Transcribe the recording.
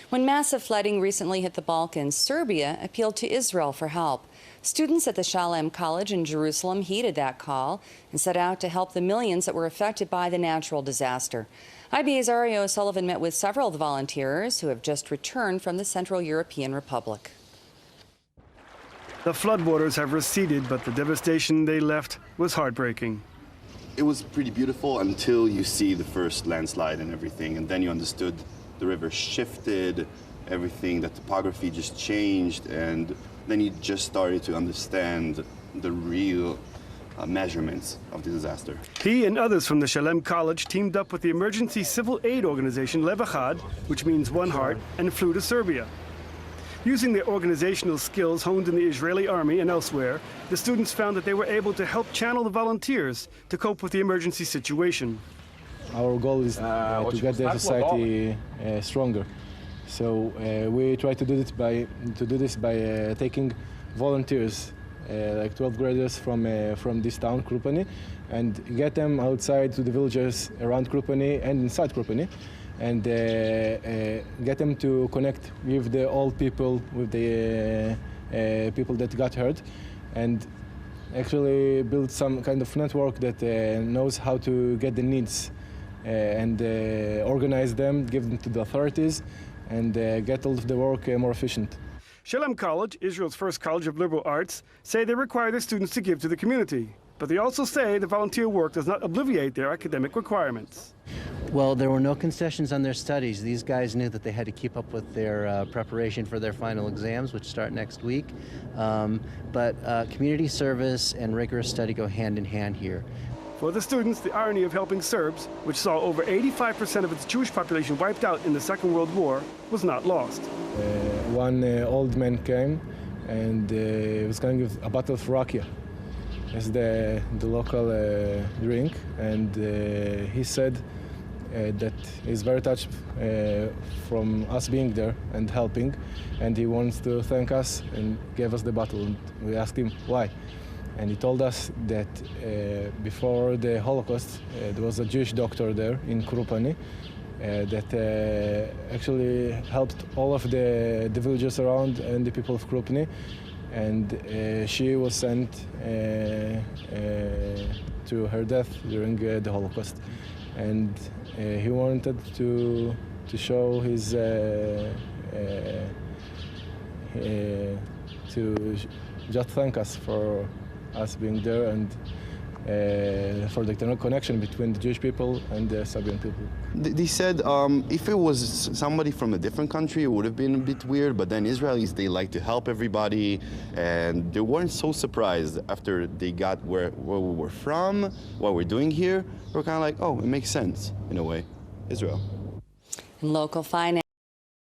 When massive flooding recently hit the Balkans, Serbia appealed to Israel for help. Students at the Shalem College in Jerusalem heeded that call and set out to help the millions that were affected by the natural disaster. IBA's Ario O'Sullivan met with several of the volunteers who have just returned from the Central European Republic. The floodwaters have receded, but the devastation they left was heartbreaking. It was pretty beautiful until you see the first landslide and everything, and then you understood the river shifted, everything, the topography just changed, and then you just started to understand the real measurements of the disaster. He and others from the Shalem College teamed up with the emergency civil aid organization Lev Echad, which means One Heart, and flew to Serbia. Using their organizational skills honed in the Israeli army and elsewhere, the students found that they were able to help channel the volunteers to cope with the emergency situation. Our goal is to get the society stronger. So we try to do this by taking volunteers, like 12th graders from this town, Krupani, and get them outside to the villages around Krupani and inside Krupani, and get them to connect with the old people, with the people that got hurt, and actually build some kind of network that knows how to get the needs and organize them, give them to the authorities, and get all of the work more efficient. Shalem College, Israel's first college of liberal arts, say they require their students to give to the community. But they also say the volunteer work does not obviate their academic requirements. Well, there were no concessions on their studies. These guys knew that they had to keep up with their preparation for their final exams, which start next week. But community service and rigorous study go hand in hand here. For the students, the irony of helping Serbs, which saw over 85% of its Jewish population wiped out in the Second World War, was not lost. One old man came and was coming with a bottle of rakia as the local drink, and he said that he's very touched from us being there and helping, and he wants to thank us and gave us the bottle. And we asked him why. And he told us that before the Holocaust, there was a Jewish doctor there in Krupani that actually helped all of the villagers around and the people of Krupani. And she was sent to her death during the Holocaust. And he wanted to show his, to just thank us for us being there and for the connection between the Jewish people and the Serbian people. They said if it was somebody from a different country, it would have been a bit weird, but then Israelis, they like to help everybody, and they weren't so surprised after they got where we were from, what we're doing here. We're kind of like, oh, it makes sense in a way, Israel. Local finance.